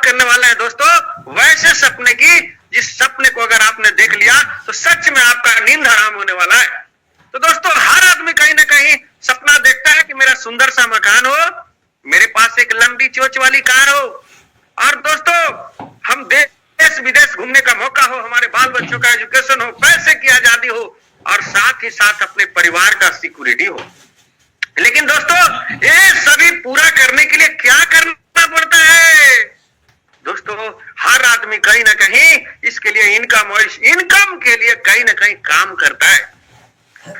करने वाले हैं दोस्तों वैसे सपने की जिस सपने को अगर आपने देख लिया तो सच में आपका नींद हराम होने वाला है। तो दोस्तों हर आदमी कहीं ना कहीं सपना देखता है कि मेरा सुंदर सा मकान हो, मेरे पास एक लंबी चोंच वाली कार हो, और दोस्तों हम देश विदेश घूमने का मौका हो, हमारे बाल बच्चों का एजुकेशन हो, पैसे की आजादी हो, और साथ ही साथ अपने परिवार का सिक्योरिटी हो। लेकिन दोस्तों ये सभी पूरा करने के लिए क्या करना पड़ता है? दोस्तों हर आदमी कहीं ना कहीं इसके लिए इनकम के लिए कहीं ना कहीं काम करता है।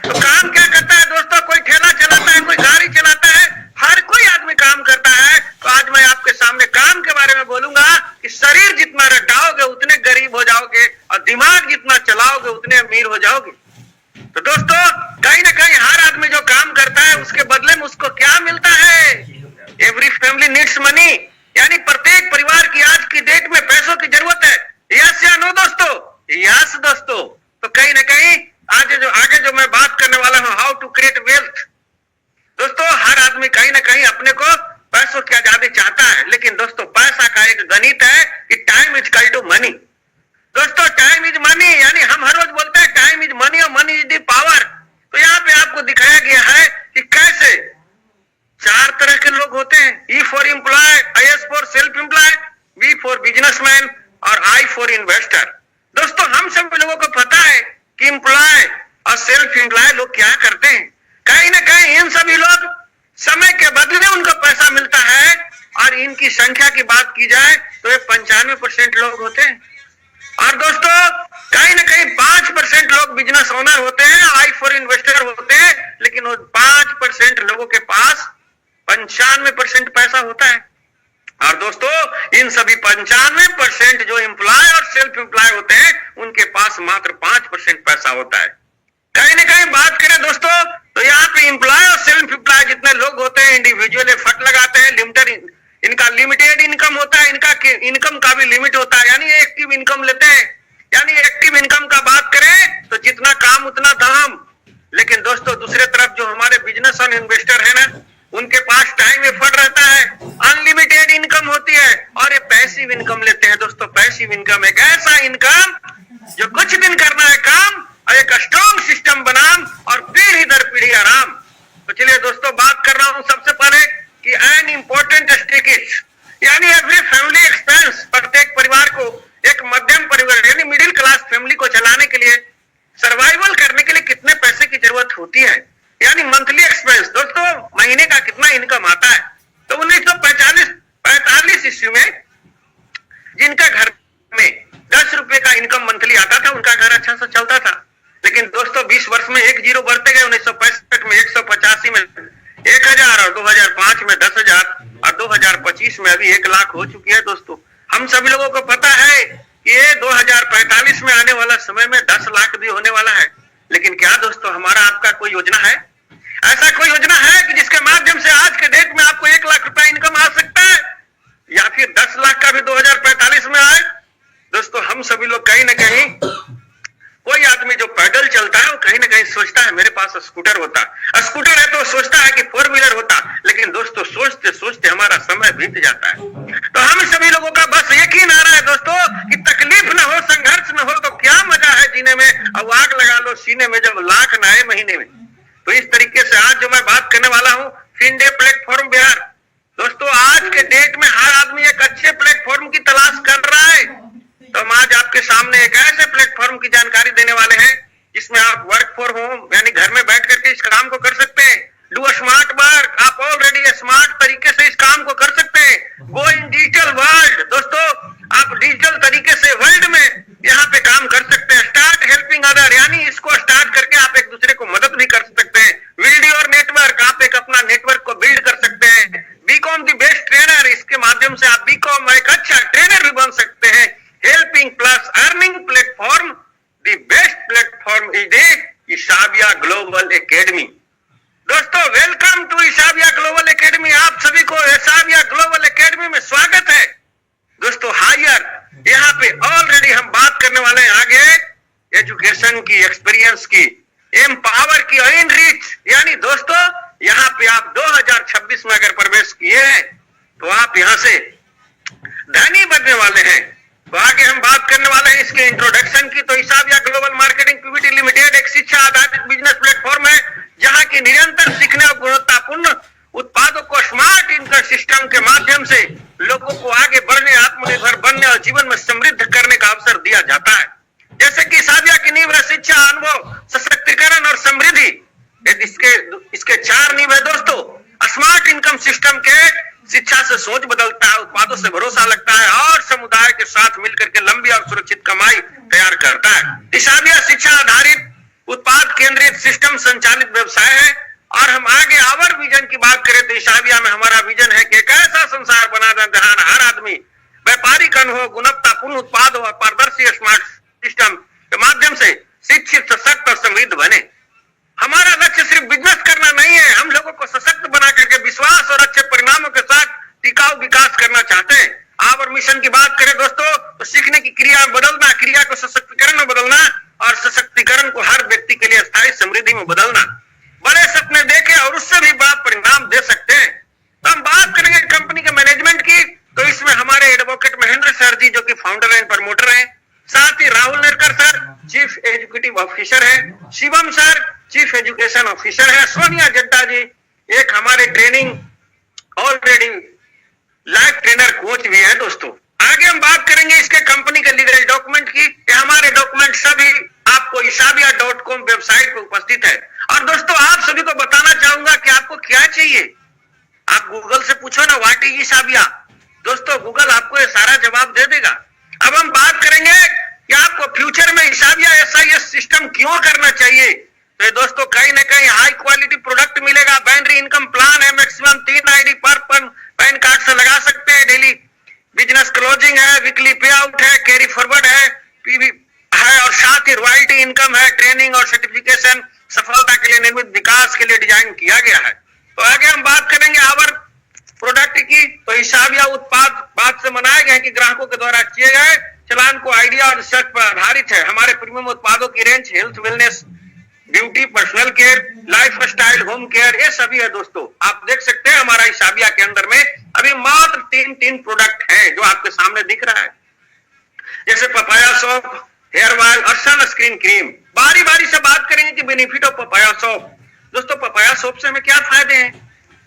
तो काम क्या करता है दोस्तों? कोई ठेला चलाता है, कोई गाड़ी चलाता है, हर कोई आदमी काम करता है। तो आज मैं आपके सामने काम के बारे में बोलूंगा कि शरीर जितना रटाओगे उतने गरीब हो जाओगे, और दिमाग जितना चलाओगे उतने अमीर हो जाओगे। तो दोस्तों कहीं ना कहीं हर आदमी जो काम करता है उसके बदले में उसको क्या मिलता है? एवरी फैमिली नीड्स मनी, यानी प्रत्येक परिवार की आज की डेट में पैसों की जरूरत है। यस या नो दोस्तों? यस दोस्तों। तो कहीं ना कहीं आगे जो मैं बात करने वाला हूं, हाउ टू क्रिएट वेल्थ। दोस्तों हर आदमी कहीं ना कहीं अपने को पैसों की आजादी चाहता है, लेकिन दोस्तों पैसा का एक गणित है कि time is equal to money. दोस्तों टाइम इज मनी, यानी हम हर रोज बोलते हैं टाइम इज मनी और मनी इज द पावर। तो यहाँ पे आपको दिखाया गया है कि कैसे 4 तरह के लोग होते हैं। E for employ, S for self employ, B for businessman, और आई फॉर इन्वेस्टर। दोस्तों हम सब लोगों को पता है कि एम्प्लॉय और सेल्फ एम्प्लॉय लोग क्या करते हैं। कहीं ना कहीं इन सभी लोग समय के बदले उनको पैसा मिलता है, और इनकी संख्या की बात की जाए तो ये 95% लोग होते हैं। और दोस्तों कहीं ना कहीं 5% लोग बिजनेस ओनर होते हैं, आई फॉर इन्वेस्टर होते हैं, लेकिन वो 5% लोगों के पास 95% पैसा होता है। और दोस्तों इन सभी 95% जो एम्प्लॉय और सेल्फ एम्प्लॉय होते हैं उनके पास मात्र 5% पैसा होता है। कहीं ना कहीं बात करें दोस्तों तो यहाँ पे एम्प्लॉय और सेल्फ एम्प्लॉय जितने लोग होते हैं इंडिविजुअल एफर्ट लगाते हैं, लिमिटेड इनका लिमिटेड इनकम होता है, इनका इनकम का भी लिमिट होता है, यानी एक्टिव इनकम लेते हैं। यानी एक्टिव इनकम का बात करें तो जितना काम उतना दाम। लेकिन दोस्तों दूसरे तरफ जो हमारे बिजनेस और इन्वेस्टर है ना, उनके पास टाइम एफर्ट रहता है, अनलिमिटेड इनकम होती है, और ये पैसिव इनकम लेते हैं। दोस्तों पैसिव इनकम एक ऐसा इनकम जो कुछ दिन करना है काम और एक स्ट्रॉन्ग सिस्टम बनाम और पीढ़ी दर पीढ़ी आराम। तो चलिए दोस्तों बात कर रहा हूं सबसे पहले कि एन इंपॉर्टेंट स्टेकेज, यानी एवरी फैमिली एक्सपेंस। प्रत्येक परिवार को, एक मध्यम परिवार यानी मिडिल क्लास फैमिली को चलाने के लिए, सर्वाइवल करने के लिए कितने पैसे की जरूरत होती है, यानी मंथली एक्सपेंस। दोस्तों महीने का कितना इनकम आता है? तो 1945 ईस्वी में जिनका घर में 10 रुपए का इनकम मंथली आता था उनका घर अच्छा सा चलता था। लेकिन दोस्तों 20 वर्ष में 1 जीरो बढ़ते गए। 1965 में 185 में 1000, और 2005 में 10,000, और 2025 में अभी 1 लाख हो चुकी है। दोस्तों हम सभी लोगों को पता है कि ये 2045 में आने वाला समय में 10 लाख भी होने वाला है। लेकिन क्या दोस्तों हमारा आपका कोई योजना है? ऐसा कोई योजना है कि जिसके माध्यम से आज के डेट में आपको 1 लाख रुपया इनकम आ सकता है, या फिर 10 लाख का भी 2045 में आए? दोस्तों हम सभी लोग कहीं ना कहीं, कोई आदमी जो पैदल चलता है वो कहीं ना कहीं सोचता है मेरे पास स्कूटर होता, स्कूटर है तो सोचता है कि 4 व्हीलर होता। लेकिन दोस्तों सोचते सोचते हमारा समय बीत जाता है। तो हम सभी लोगों का बस एक ही नारा है दोस्तों कि तकलीफ न हो, संघर्ष न हो तो क्या मजा है जीने में, अब आग लगा लो सीने में जब लाख न आए महीने में। तो इस तरीके से आज जो मैं बात करने वाला हूँ, फिनडे प्लेटफॉर्म बिहार। दोस्तों आज के डेट में हर आदमी एक अच्छे प्लेटफॉर्म की तलाश कर रहा है। तो हम आज आपके सामने एक ऐसे प्लेटफॉर्म की जानकारी देने वाले हैं जिसमें आप वर्क फॉर होम यानी घर में बैठ करके इस काम को कर सकते हैं। डू स्मार्ट वर्क, आप ऑलरेडी स्मार्ट तरीके से इस काम को कर सकते हैं। गो इन डिजिटल वर्ल्ड, दोस्तों आप डिजिटल तरीके से वर्ल्ड में यहाँ पे काम कर सकते हैं। स्टार्ट हेल्पिंग अदर, यानी इसको स्टार्ट करके आप एक दूसरे को मदद भी कर सकते हैं। बिल्ड योर नेटवर्क, आप एक अपना नेटवर्क को बिल्ड कर सकते हैं। बीकॉम द बेस्ट ट्रेनर, इसके माध्यम से आप बीकॉम एक अच्छा ट्रेनर भी बन सकते हैं। Helping plus earning platform, the best platform is the Ishabia global academy. दोस्तों welcome to Ishabia global academy. आप सभी को ईशाबिया ग्लोबल एकेडमी में स्वागत है। दोस्तों हायर, यहाँ पे ऑलरेडी हम बात करने वाले हैं आगे एजुकेशन की, एक्सपीरियंस की, एम्पावर की, इन रीच, यानी दोस्तों यहाँ पे आप 2026 में अगर प्रवेश किए हैं तो आप यहाँ से धनी बनने वाले हैं। तो आगे हम बात करने वाले हैं इसके इंट्रोडक्शन की। तो हिसाबिया ग्लोबल मार्केटिंग पीवीटी लिमिटेड एक शिक्षा आधारित बिजनेस प्लेटफॉर्म है, जहां की निरंतर सीखने और गुणवत्तापूर्ण उत्पादों को स्मार्ट इनकम सिस्टम के माध्यम से लोगों को आगे बढ़ने, आत्मनिर्भर बनने और जीवन में समृद्ध करने का अवसर दिया जाता है। जैसे कि हिसाबिया की नींव है शिक्षा, अनुभव, सशक्तिकरण और समृद्धि। इसके 4 नींव है दोस्तों। स्मार्ट इनकम सिस्टम के शिक्षा से सोच बदलता है, उत्पादों से भरोसा लगता है और समुदाय के साथ मिलकर के लंबी और सुरक्षित कमाई तैयार करता है। हिसाबिया शिक्षा आधारित उत्पाद केंद्रित सिस्टम संचालित व्यवसाय है। और हम आगे आवर विजन की बात करें तो हिसाबिया में हमारा विजन है कि एक ऐसा संसार बना दें जहां हर आदमी व्यापारिक अनुभव, गुणवत्तापूर्ण उत्पाद और पारदर्शी स्मार्ट सिस्टम के माध्यम से शिक्षित, सशक्त और समृद्ध बने। हमारा लक्ष्य सिर्फ बिजनेस करना नहीं है, हम लोगों को सशक्त बना करके विश्वास और अच्छे परिणामों के साथ टिकाऊ विकास करना चाहते हैं। आवर मिशन की बात करें दोस्तों तो सीखने की क्रिया बदलना, क्रिया को सशक्तिकरण में बदलना और सशक्तिकरण को हर व्यक्ति के लिए स्थायी समृद्धि में बदलना। बड़े सपने देखें और उससे भी बड़ा परिणाम दे सकते हैं। तो हम बात करेंगे कंपनी के मैनेजमेंट की। तो इसमें हमारे एडवोकेट महेंद्र सर जी जो कि फाउंडर एंड प्रमोटर हैं, साथ ही Rahul Nerkar sir chief educative officer है, Shivam sir chief education officer है, सोनिया जड्डा जी एक हमारे training already life trainer coach भी है दोस्तों। आगे हम बात करेंगे इसके कंपनी के लीगल डॉक्यूमेंट की। हमारे डॉक्यूमेंट सभी आपको हिसाबिया.com वेबसाइट पर उपस्थित है। और दोस्तों आप सभी को बताना चाहूंगा कि आपको क्या चाहिए। आप गूगल से पूछो ना व्हाट इज हिसाबिया, दोस्तों गूगल आपको ये सारा जवाब दे देगा। अब हम बात करेंगे कि आपको फ्यूचर में हिसाबिया SIS सिस्टम क्यों करना चाहिए। तो दोस्तों कहीं ना कहीं हाई क्वालिटी प्रोडक्ट मिलेगा, बाइनरी इनकम प्लान है, मैक्सिमम 3 ID पर पैन कार्ड से लगा सकते हैं, डेली बिजनेस क्लोजिंग है, वीकली पे आउट है, कैरी फॉरवर्ड है, पीवी है और साथ ही रॉयल्टी इनकम है, ट्रेनिंग और सर्टिफिकेशन सफलता के लिए निर्मित विकास के लिए डिजाइन किया गया है। तो आगे हम बात करेंगे आवर प्रोडक्ट की। तो हिसाबिया उत्पाद बात से मनाए गए कि ग्राहकों के द्वारा किए गए चलान को आइडिया और रिसर्च पर आधारित है। हमारे प्रीमियम उत्पादों की range health, wellness, beauty, personal care, life style, home care ये सभी है दोस्तों। आप देख सकते हैं हमारा हिसाबिया के अंदर में अभी मात्र 3 प्रोडक्ट हैं जो आपके सामने दिख रहा है, जैसे पपाया सोप, हेयर ऑयल और सनस्क्रीन क्रीम। बारी बारी से बात करेंगे कि बेनिफिट ऑफ पपाया सोप। दोस्तों पपाया सोप से हमें क्या फायदे हैं।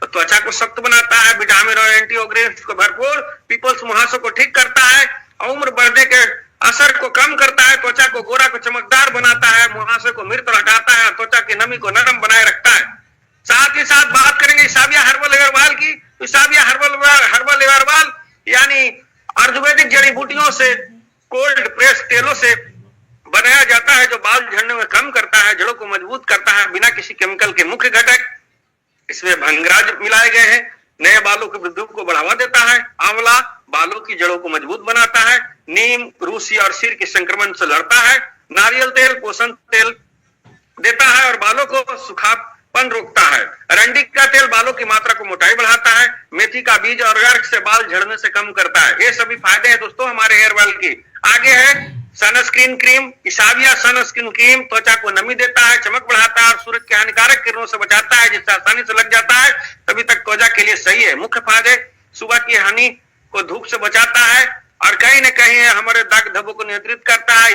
तो त्वचा को सख्त बनाता है, विटामिन और एंटीऑक्सीडेंट्स को भरपूर, पीपल्स मुहासों को ठीक करता है, उम्र बढ़ने के असर को कम करता है, त्वचा को गोरा को चमकदार बनाता है, मुहासे को मृत हटाता है, त्वचा की नमी को नरम बनाए रखता है। साथ ही साथ बात करेंगे हिसाबिया हर्बल हेयर ऑयल की। हिसाबिया हर्बल हेयर ऑयल यानी आयुर्वेदिक जड़ी बूटियों से, कोल्ड प्रेस तेलों से बनाया जाता है जो बाल झड़ने में कम करता है, जड़ों को मजबूत करता है बिना किसी केमिकल के। मुख्य घटक इसमें भंगराज मिलाए गए हैं, नए बालों की वृद्धि को बढ़ावा देता है। आंवला बालों की जड़ों को मजबूत बनाता है, नीम रूसी और सिर के संक्रमण से लड़ता है, नारियल तेल पोषण तेल देता है और बालों को सूखापन रोकता है, अरंडी का तेल बालों की मात्रा को मोटाई बढ़ाता है, मेथी का बीज और अर्क से बाल झड़ने से कम करता है। ये सभी फायदे हैं दोस्तों हमारे हेयर ऑयल की। आगे है सनस्क्रीन क्रीम। हिसाबिया सनस्क्रीन क्रीम त्वचा को नमी देता है, चमक बढ़ाता है और सूरज के हानिकारक किरणों से बचाता है, जिससे आसानी से लग जाता है, तभी तक त्वचा के लिए सही है। मुख्य फायदे सुबह की हानि को धूप से बचाता है और कहीं न कहीं हमारे दाग धब्बों को नियंत्रित करता है,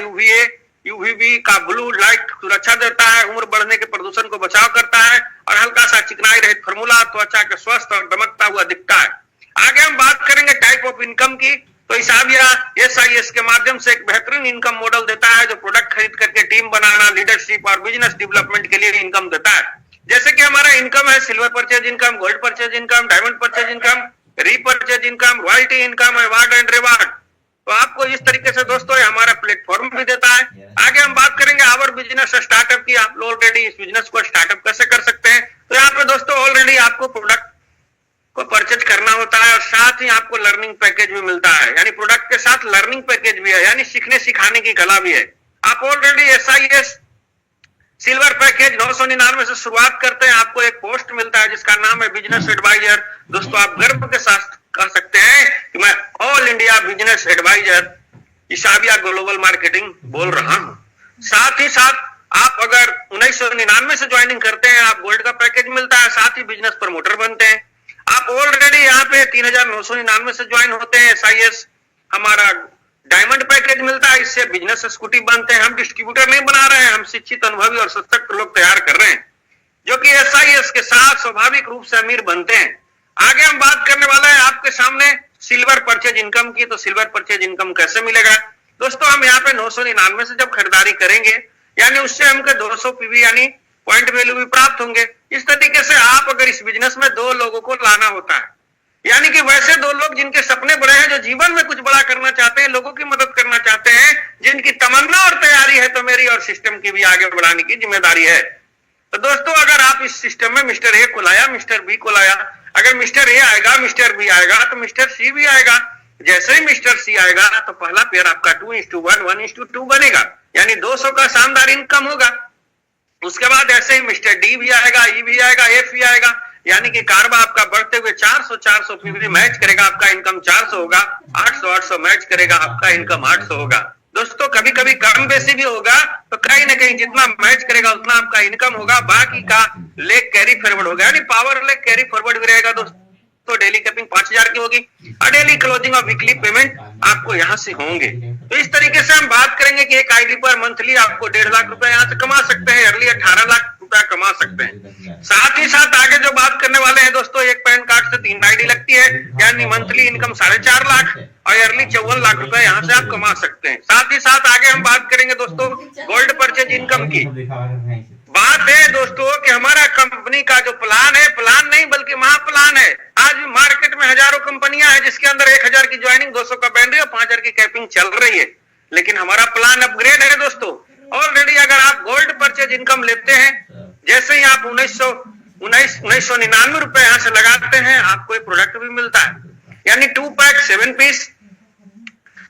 यूवीबी का ब्लू लाइट सुरक्षा देता है, उम्र बढ़ने के प्रदूषण को बचाव करता है और हल्का सा चिकनाई रहित फॉर्मूला त्वचा के स्वस्थ और दमकता हुआ दिखता है। आगे हम बात करेंगे टाइप ऑफ इनकम की। तो हिसाबिया SIS के माध्यम से एक बेहतरीन इनकम मॉडल देता है जो प्रोडक्ट खरीद करके टीम बनाना, लीडरशिप और बिजनेस डेवलपमेंट के लिए इनकम देता है। जैसे कि हमारा इनकम है silver purchase income, gold purchase income, diamond purchase income, repurchase income, royalty income, award and reward. तो आपको इस तरीके से दोस्तों हमारा प्लेटफॉर्म भी देता है। आगे हम बात करेंगे आवर बिजनेस स्टार्टअप की। आप ऑलरेडी इस बिजनेस को स्टार्टअप कैसे कर सकते हैं। तो यहाँ पे दोस्तों ऑलरेडी आपको प्रोडक्ट को परचेज करना होता है और साथ ही आपको लर्निंग पैकेज भी मिलता है, यानी प्रोडक्ट के साथ लर्निंग पैकेज भी है, यानी सीखने सिखाने की कला भी है। आप ऑलरेडी SIS सिल्वर पैकेज 999 से शुरुआत करते हैं, आपको एक पोस्ट मिलता है जिसका नाम है बिजनेस एडवाइजर। दोस्तों आप गर्व के साथ कह सकते हैं कि मैं all India business advisor Hisabia global marketing बोल रहा हूं। साथ ही साथ आप अगर 1999 से ज्वाइनिंग करते हैं, आप गोल्ड का पैकेज मिलता है, साथ ही बिजनेस प्रमोटर बनते हैं। आप ऑलरेडी यहाँ पे 3999 से ज्वाइन होते हैं SIS हमारा डायमंड पैकेज मिलता है, इससे बिजनेस स्कूटी बनते हैं। हम डिस्ट्रीब्यूटर नहीं बना रहे हैं, हम शिक्षित, अनुभवी और सशक्त लोग तैयार कर रहे हैं जो कि एसआईएस के साथ स्वाभाविक रूप से अमीर बनते हैं। आगे हम बात करने वाला है आपके सामने सिल्वर परचेज इनकम की। तो सिल्वर परचेज इनकम कैसे मिलेगा दोस्तों? हम यहाँ पे 999 से जब खरीदारी करेंगे यानी उससे हमको 200 पीवी यानी पॉइंट वैल्यू भी प्राप्त होंगे। इस तरीके से आप अगर इस बिजनेस में 2 लोगों को लाना होता है, यानी कि वैसे 2 लोग जिनके सपने बड़े हैं, जो जीवन में कुछ बड़ा करना चाहते हैं, लोगों की मदद करना चाहते हैं, जिनकी तमन्ना और तैयारी है, तो मेरी और सिस्टम की भी आगे बढ़ाने की जिम्मेदारी है। तो दोस्तों अगर आप इस सिस्टम में मिस्टर ए को लाया, मिस्टर बी को लाया, अगर मिस्टर ए आएगा, मिस्टर बी आएगा, तो मिस्टर सी भी आएगा। जैसे ही मिस्टर सी आएगा तो पहला पेयर आपका 2:1, 1:2 बनेगा, यानी 200 का शानदार इनकम होगा। उसके बाद ऐसे ही मिस्टर डी भी आएगा, ई भी आएगा, एफ भी आएगा, यानी कि कारवा आपका बढ़ते हुए 400 पीवी मैच करेगा, आपका इनकम 400 होगा। 800 मैच करेगा, आपका इनकम 800 होगा। दोस्तों कभी कभी कम बेसी भी होगा, तो कहीं ना कहीं जितना मैच करेगा उतना आपका इनकम होगा, बाकी का लेग कैरी फॉरवर्ड होगा, यानी पावर लेग कैरी फॉरवर्ड भी रहेगा दोस्तों। तो डेली कैपिंग 5000 की होगी और डेली क्लोजिंग और वीकली पेमेंट आपको यहाँ से होंगे। तो इस तरीके से हम बात करेंगे कि एक आईडी पर मंथली आपको 1.5 लाख रुपए यहाँ से कमा सकते हैं, ईयरली 18 लाख रुपया कमा सकते हैं। साथ ही साथ आगे जो बात करने वाले हैं दोस्तों, एक पैन कार्ड से 3 आईडी लगती है, यानी मंथली इनकम 4.5 लाख और ईयरली 54 लाख रुपए यहाँ से आप कमा सकते हैं। साथ ही साथ आगे हम बात करेंगे दोस्तों गोल्ड परचेज इनकम की। बात है दोस्तों कि हमारा कंपनी का जो प्लान है, प्लान नहीं बल्कि महाप्लान है। आज भी मार्केट में हजारों कंपनियां हैं जिसके अंदर 1000 की ज्वाइनिंग, 200 का बैंड्री और 5000 की कैपिंग चल रही है, लेकिन हमारा प्लान अपग्रेड है दोस्तों। ऑलरेडी अगर आप गोल्ड परचेज इनकम लेते हैं, जैसे ही आप 1999 रुपए यहाँ से लगाते हैं, आपको एक प्रोडक्ट भी मिलता है, यानी 2 पैक 7 पीस।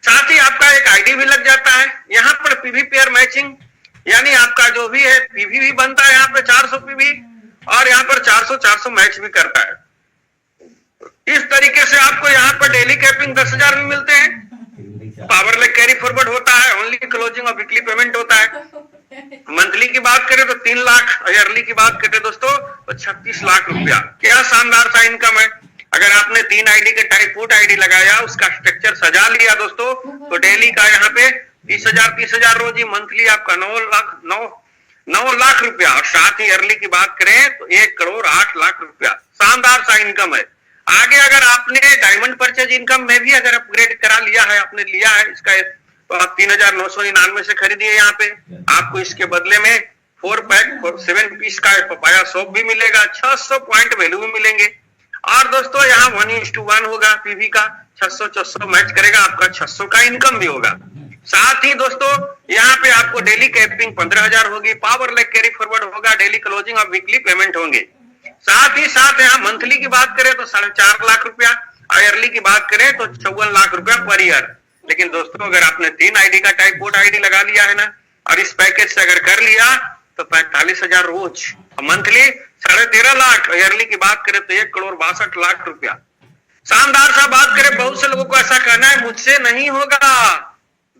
साथ ही आपका एक आईडी भी लग जाता है। यहाँ पर पीवी पेयर मैचिंग, यानी आपका जो भी है पीवी भी बनता है यहाँ पे 400 पीवी और यहाँ पर 400 मैच भी करता है। इस तरीके से आपको यहाँ पर डेली कैपिंग 10,000 भी मिलते हैं, पावर लेग कैरी फॉरवर्ड होता है, ओनली क्लोजिंग और वीकली पेमेंट होता है। मंथली की बात करें तो 3 लाख, ईयरली की बात करें दोस्तों तो 36 लाख रुपया। क्या शानदार सा इनकम है। अगर आपने 3 आईडी के टाइपोट आईडी लगाया, उसका स्ट्रक्चर सजा लिया दोस्तों, तो डेली का यहाँ पे 30,000 रोज ही, मंथली आपका 9 लाख रुपया और साथ ही ईयरली की बात करें तो 1 करोड़ 8 लाख रुपया। शानदार सा इनकम है। आगे अगर आपने डायमंड परचेज इनकम में भी अगर अपग्रेड करा लिया है, आपने लिया है इसका, तो आप 3,999 से खरीदिए। यहाँ पे आपको इसके बदले में 4 पैक 7 पीस का पपाया सोप भी मिलेगा, 600 पॉइंट वैल्यू भी मिलेंगे। और दोस्तों यहाँ 1:1 होगा, पीवी का 600 मैच करेगा, आपका 600 का इनकम भी होगा। साथ ही दोस्तों यहाँ पे आपको डेली कैपिंग 15,000 होगी, पावर लेग कैरी फॉरवर्ड होगा, डेली क्लोजिंग और वीकली पेमेंट होंगे। साथ ही साथ यहाँ मंथली की बात करें तो 4.5 लाख रुपया, ईयरली की बात करें तो 54 लाख रुपया पर ईयर। लेकिन दोस्तों अगर आपने 3 आईडी का टाइपोट आईडी लगा लिया है ना, और इस पैकेज से अगर कर लिया तो 45,000 रोज, मंथली 13.5 लाख, ईयरली की बात करें तो 1 करोड़ 62 लाख रुपया। शानदार सा बात करें, बहुत से लोगों को ऐसा कहना है मुझसे नहीं होगा।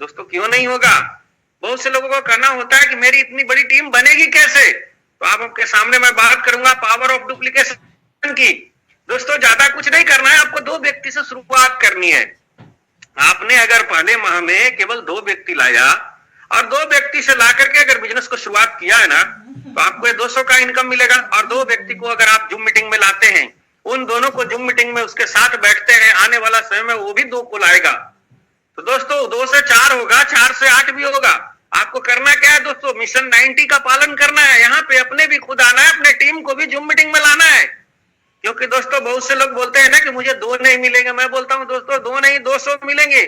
दोस्तों क्यों नहीं होगा? बहुत से लोगों को कहना होता है कि मेरी इतनी बड़ी टीम बनेगी कैसे। तो आपके सामने मैं बात करूंगा पावर ऑफ डुप्लीकेशन की। दोस्तों ज्यादा कुछ नहीं करना है, आपको 2 व्यक्ति से शुरुआत करनी है। आपने अगर पहले माह में केवल 2 व्यक्ति लाया और 2 व्यक्ति से ला करके अगर बिजनेस को शुरुआत किया है ना, तो आपको 200 का इनकम मिलेगा। और 2 व्यक्ति को अगर आप जूम मीटिंग में लाते हैं, उन दोनों को जूम मीटिंग में उसके साथ बैठते हैं, आने वाला समय में वो भी 2 को लाएगा। तो दोस्तों 2 से 4 होगा, 4 से 8 भी होगा। आपको करना क्या है दोस्तों, मिशन 90 का पालन करना है। यहाँ पे अपने भी खुद आना है, अपने टीम को भी जूम मीटिंग में लाना है। क्योंकि दोस्तों बहुत से लोग बोलते हैं ना कि मुझे 2 नहीं मिलेंगे। मैं बोलता हूं दोस्तों 2 नहीं 200 मिलेंगे,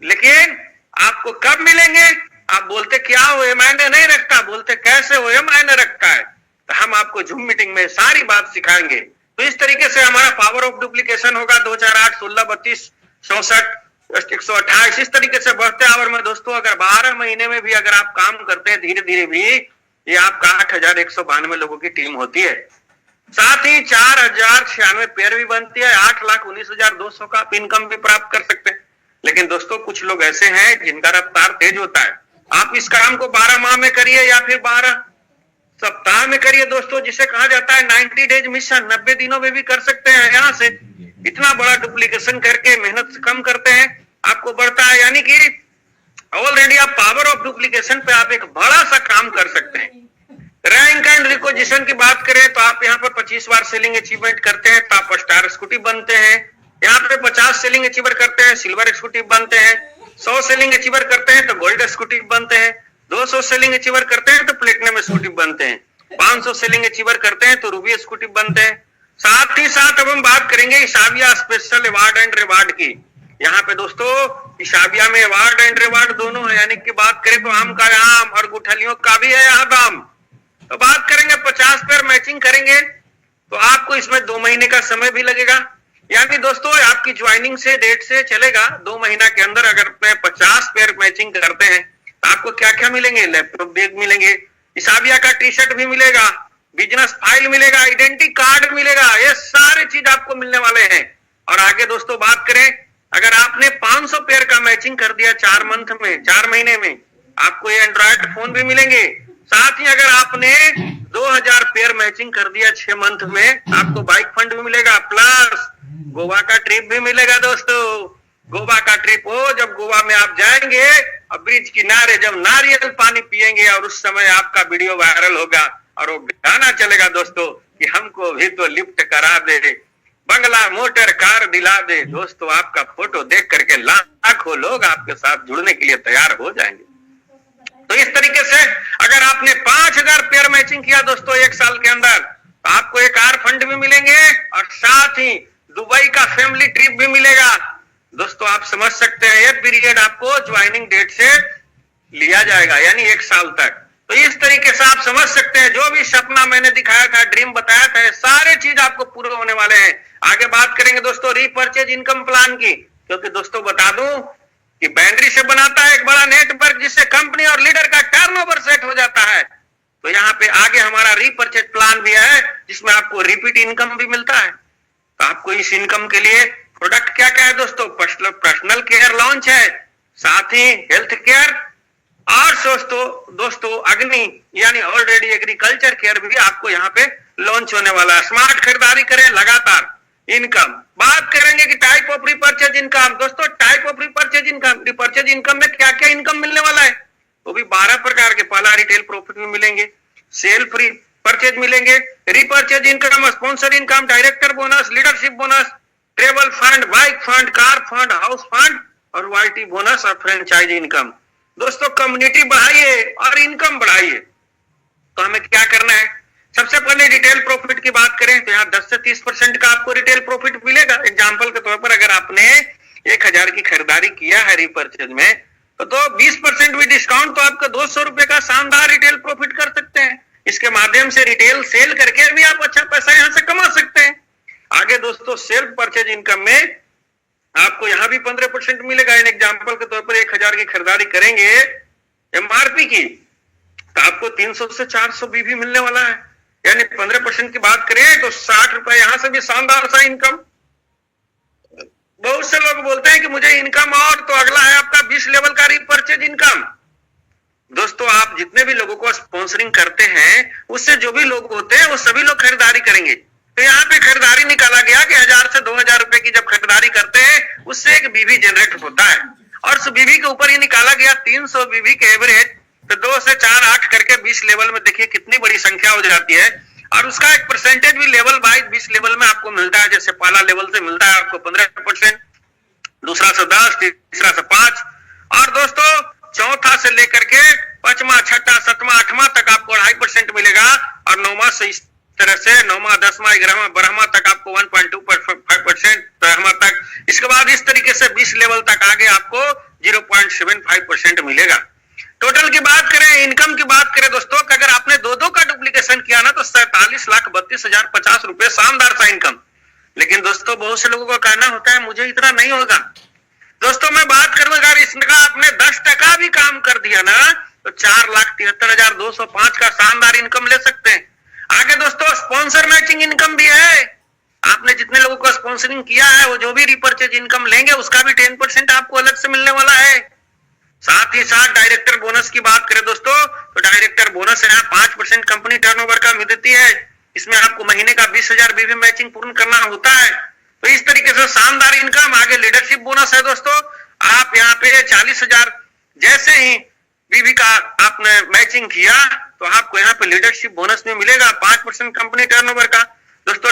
लेकिन आपको कब मिलेंगे? आप बोलते क्या हो ये मायने नहीं रखता, बोलते कैसे हो ये मायने रखता है। तो हम आपको जूम मीटिंग में सारी बात सिखाएंगे। तो इस तरीके से हमारा पावर ऑफ डुप्लीकेशन होगा 2, 4, 8, 16, 32, 64, 128, इस तरीके से बढ़ते आवर में दोस्तों अगर 12 महीने में भी अगर आप काम करते हैं धीरे धीरे भी, ये आपका 8,192 लोगों की टीम होती है। साथ ही 4,096 पेयर भी बनती है, 8,19,200 का आप इनकम भी प्राप्त कर सकते हैं। लेकिन दोस्तों कुछ लोग ऐसे हैं जिनका रफ्तार तेज होता है। आप इस काम को 12 माह में करिए या फिर 12 सप्ताह में करिए दोस्तों, जिसे कहा जाता है 90 डेज मिशन, 90 दिनों में भी कर सकते हैं। यहाँ से इतना बड़ा डुप्लीकेशन करके मेहनत कम करते हैं, आपको बढ़ता है, यानी कि ऑलरेडी आप पावर ऑफ डुप्लीकेशन पे आप एक बड़ा सा काम कर सकते हैं। रैंक एंड रिक्विजिशन की बात करें तो आप यहाँ पर 25 बार सेलिंग अचीवमेंट करते हैं तो आप स्टार एग्जीक्यूटिव बनते हैं। यहाँ पे 50 सेलिंग अचीवर करते हैं सिल्वर एग्जीक्यूटिव बनते हैं। 100 सेलिंग अचीवर करते हैं तो गोल्ड एग्जीक्यूटिव बनते हैं। 200 सेलिंग अचीवर करते हैं तो प्लेटिनम एग्जीक्यूटिव बनते हैं। 500 सेलिंग अचीवर करते हैं तो रूबी एग्जीक्यूटिव बनते हैं। साथ ही साथ अब हम बात करेंगे इशाबिया स्पेशल अवार्ड एंड रिवार्ड की। यहाँ पे दोस्तों इशाबिया में अवार्ड एंड रिवार्ड दोनों है, यानी कि बात करें तो आम का आम और गुठलियों का भी है यहाँ दाम। तो बात करेंगे 50 पेयर मैचिंग करेंगे तो आपको इसमें 2 महीने का समय भी लगेगा, यानी दोस्तों आपकी ज्वाइनिंग से डेट से चलेगा 2 महीना के अंदर। अगर 50 पेयर मैचिंग करते हैं तो आपको क्या क्या मिलेंगे, लैपटॉप बैग मिलेंगे, इशाबिया का टी शर्ट भी मिलेगा, बिजनेस फाइल मिलेगा, आइडेंटिटी कार्ड मिलेगा, ये सारे चीज आपको मिलने वाले हैं। और आगे दोस्तों बात करें, अगर आपने 500 पेयर का मैचिंग कर दिया 4 मंथ में, 4 महीने में, आपको ये एंड्रॉइड फोन भी मिलेंगे। साथ ही अगर आपने 2000 पेयर मैचिंग कर दिया 6 मंथ में, आपको बाइक फंड भी मिलेगा, प्लस गोवा का ट्रिप भी मिलेगा। दोस्तों गोवा का ट्रिप हो, जब गोवा में आप जाएंगे और ब्रिज किनारे जब नारियल पानी पिएंगे और उस समय आपका वीडियो वायरल होगा और वो गाना चलेगा दोस्तों कि हमको भी तो लिफ्ट करा दे, बंगला मोटर कार दिला दे। दोस्तों आपका फोटो देख करके लाखों लोग आपके साथ जुड़ने के लिए तैयार हो जाएंगे। तो इस तरीके से अगर आपने 5000 पेयर मैचिंग किया दोस्तों 1 साल के अंदर, तो आपको एक कार फंड भी मिलेंगे और साथ ही दुबई का फैमिली ट्रिप भी मिलेगा। दोस्तों आप समझ सकते हैं ये पीरियड आपको ज्वाइनिंग डेट से लिया जाएगा, यानी 1 साल तक। तो इस तरीके से आप समझ सकते हैं जो भी सपना मैंने दिखाया था, ड्रीम बताया था, सारे चीज आपको पूरे होने वाले हैं। आगे बात करेंगे दोस्तों रीपर्चेज इनकम प्लान की, क्योंकि दोस्तों बता दूं कि बैंड्री से बनाता है एक बड़ा नेटवर्क जिससे कंपनी और लीडर का टर्नओवर सेट हो जाता है। तो यहाँ पे आगे हमारा रीपर्चेज प्लान भी है जिसमें आपको रिपीट इनकम भी मिलता है। तो आपको इस इनकम के लिए प्रोडक्ट क्या क्या है दोस्तों, पर्सनल केयर लॉन्च है, साथ ही हेल्थ केयर और दोस्तों अग्नि यानी ऑलरेडी एग्रीकल्चर केयर भी आपको यहाँ पे लॉन्च होने वाला है। स्मार्ट खरीदारी करें लगातार इनकम। बात करेंगे कि टाइप ऑफ रिपर्चेज इनकम। दोस्तों type of repurchase income, repurchase income में क्या क्या इनकम मिलने वाला है, वो भी 12 प्रकार के। पहला रिटेल प्रॉफिट में मिलेंगे, सेल फ्री परचेज मिलेंगे, repurchase income, sponsor income, director bonus, leadership bonus, travel fund, bike fund, car fund, house fund और रॉयल्टी बोनस और फ्रेंचाइज इनकम। दोस्तों कम्युनिटी बढ़ाइए और इनकम बढ़ाइए। तो हमें क्या करना है, सबसे पहले रिटेल प्रॉफिट की बात करें तो यहाँ 10 से 30% का आपको रिटेल प्रॉफिट मिलेगा। एग्जांपल के तौर पर अगर आपने 1000 की खरीदारी किया है रिपर्चेज में तो 20% भी डिस्काउंट, तो आपको 200 रुपए का शानदार रिटेल प्रॉफिट कर सकते हैं। इसके माध्यम से रिटेल सेल करके भी आप अच्छा पैसा यहाँ से कमा सकते हैं। आगे दोस्तों सेल्फ परचेज इनकम में आपको यहाँ भी 15% मिलेगा। इन एग्जांपल के तौर पर 1000 की खरीदारी करेंगे एमआरपी की तो आपको 300 से 400 भी मिलने वाला है, यानी 15% की बात करें तो 60 रुपए यहाँ से भी शानदार सा इनकम। बहुत से लोग बोलते हैं कि मुझे इनकम और, तो अगला है आपका 20 लेवल का रिपर्चेज इनकम। दोस्तों आप जितने भी लोगों को स्पॉन्सरिंग करते हैं उससे जो भी लोग होते हैं वो सभी लोग खरीदारी करेंगे। तो यहाँ पे खरीदारी निकाला गया कि 1000 से 2000 रुपए की जब खरीदारी करते हैं उससे एक बीवी जनरेट होता है और उस बीवी के ऊपर ये निकाला गया 300 बीवी के एवरेज, तो 2 से 4 8 करके 20 लेवल में देखिए कितनी बड़ी संख्या हो जाती है। और उसका एक परसेंटेज भी लेवल वाइज 20 लेवल में आपको मिलता है। जैसे पहला लेवल से मिलता है आपको 15%, दूसरा से 10, तीसरा से 5 और दोस्तों चौथा से लेकर के 5वां, 6वां, 7वां, 8वां तक आपको 2.5% मिलेगा और 9वां से इस तरह से 9वां, 10वां, 11वां, 12वां तक आपको 1.25% 13वां तक। इसके बाद इस तरीके से 20 लेवल तक आगे आपको 0.75% मिलेगा। टोटल की बात करें, इनकम की बात करें दोस्तों, अगर आपने 2 का डुप्लीकेशन किया ना तो 47,32,050 रुपए शानदार सा इनकम। लेकिन दोस्तों बहुत से लोगों का कहना होता है मुझे इतना नहीं होगा। दोस्तों मैं बात करूं अगर इसका आपने 10% भी काम कर दिया ना तो 4,73,205 का शानदार इनकम ले सकते हैं। आगे दोस्तों स्पॉन्सर मैचिंग इनकम भी है। आपने जितने लोगों को स्पॉन्सरिंग किया है वो जो भी रिपर्चेज इनकम लेंगे उसका भी 10% आपको अलग से मिलने वाला है। साथ ही साथ डायरेक्टर बोनस की बात करें दोस्तों तो डायरेक्टर बोनस यहाँ 5% कंपनी टर्नओवर का मिलती है। इसमें आपको महीने का 20,000 बीवी मैचिंग पूर्ण करना होता है। तो इस तरीके से शानदार इनकम। आगे लीडरशिप बोनस है दोस्तों, आप यहाँ पे 40,000 जैसे ही बीवी का आपने मैचिंग किया तो आपको यहाँ पे लीडरशिप बोनस में मिलेगा 5% कंपनी टर्नओवर का। दोस्तों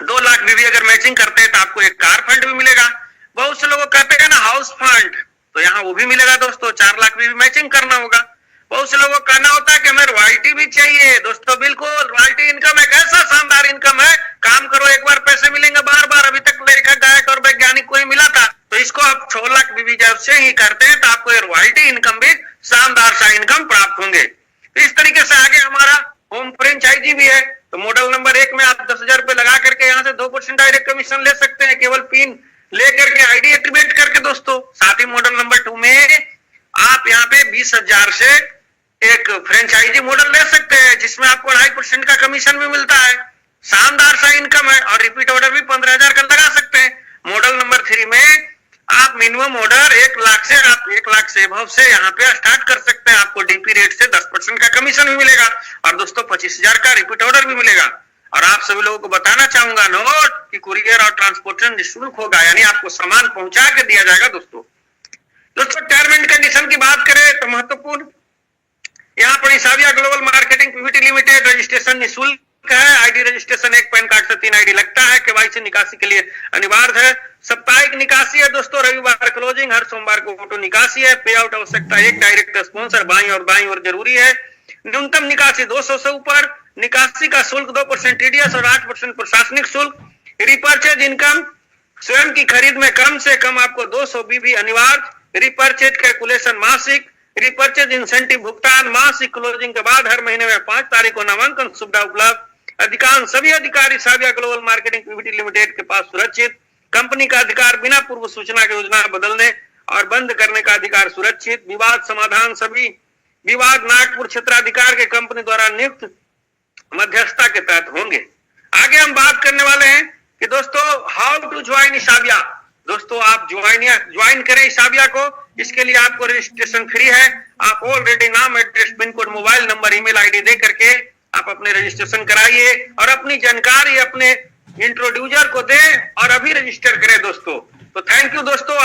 2 लाख बीवी अगर मैचिंग करते हैं तो आपको एक कार फंड भी मिलेगा। बहुत से लोगों कहते हैं ना हाउस फंड, तो यहाँ वो भी मिलेगा दोस्तों। 4 लाख बीवी मैचिंग करना होगा। बहुत से लोगों का कहना होता है कि हमें रॉयल्टी भी चाहिए। दोस्तों बिल्कुल, रॉयल्टी इनकम एक ऐसा शानदार इनकम है, काम करो एक बार पैसे मिलेंगे बार बार। अभी तक लेखक, गायक और वैज्ञानिक को ही मिला था, तो इसको आप 6 लाख बीवी जब से ही करते हैं तो आपको ये रॉयल्टी इनकम भी शानदार सा इनकम प्राप्त होंगे। तो इस तरीके से आगे हमारा होम फ्रेंचाइजी भी है। तो मॉडल नंबर 1 में आप 10,000 रुपए लगा करके यहाँ से 2% डायरेक्ट कमीशन ले सकते हैं, केवल पिन लेकर के, आईडी एक्टिवेट करके दोस्तों। साथ ही मॉडल नंबर 2 में आप यहाँ पे 20,000 से एक फ्रेंचाइजी मॉडल ले सकते हैं, जिसमें आपको 2.5% का कमीशन भी मिलता है। शानदार सा इनकम है। और रिपीट ऑर्डर भी 15,000 का लगा सकते हैं। मॉडल नंबर 3 में आप मिनिमम ऑर्डर 1 लाख से, आप 1 लाख से अबव से यहाँ पे स्टार्ट कर सकते हैं। आपको डीपी रेट से 10% का कमीशन भी मिलेगा और दोस्तों 25,000 का रिपीट ऑर्डर भी मिलेगा। और आप सभी लोगों को बताना चाहूंगा नोट कि कुरियर और ट्रांसपोर्टेशन निःशुल्क होगा, यानी आपको सामान पहुंचा के दिया जाएगा। दोस्तों टर्म एंड कंडीशन की बात करें तो महत्वपूर्ण, यहाँ पर Hisabia global marketing PVT limited registration निःशुल्क है। आईडी रजिस्ट्रेशन 1 पैन कार्ड से 3 आईडी लगता है। केवाईसी निकासी के लिए अनिवार्य है। साप्ताहिक निकासी है दोस्तों, रविवार क्लोजिंग, हर सोमवार को ऑटो निकासी है। पे आउट आवश्यकता 1 डायरेक्ट स्पॉन्सर बाईं और जरूरी है। न्यूनतम निकासी 200 से ऊपर। निकासी का शुल्क 2% टीडीएस और 8% प्रशासनिक शुल्क। रिपर्चेज इनकम, स्वयं की खरीद में कम से कम आपको 200 बीबी अनिवार्य। रिपर्चेज कैलकुलेशन मासिक। रिपर्चेज इंसेंटिव भुगतान मासिक। क्लोजिंग के बाद हर महीने में 5 तारीख को नामांकन सुविधा उपलब्ध। अधिकांश सभी अधिकारी हिसाबिया ग्लोबल मार्केटिंग पीवीटी लिमिटेड के पास सुरक्षित। कंपनी का अधिकार बिना पूर्व सूचना की योजना बदलने और बंद करने का अधिकार सुरक्षित। विवाद समाधान, सभी विवाद नागपुर क्षेत्राधिकार के कंपनी द्वारा नियुक्त मध्यस्थता के तहत होंगे। आगे हम बात करने वाले हैं कि दोस्तों हाउ टू ज्वाइन हिसाबिया। दोस्तों आप ज्वाइन करें हिसाबिया को। इसके लिए आपको रजिस्ट्रेशन फ्री है। आप ऑलरेडी नाम, address, pin code, mobile number, email ID दे करके आप अपने रजिस्ट्रेशन कराइए और अपनी जानकारी अपने इंट्रोड्यूसर को दें और अभी रजिस्टर करें दोस्तों। तो थैंक यू दोस्तों।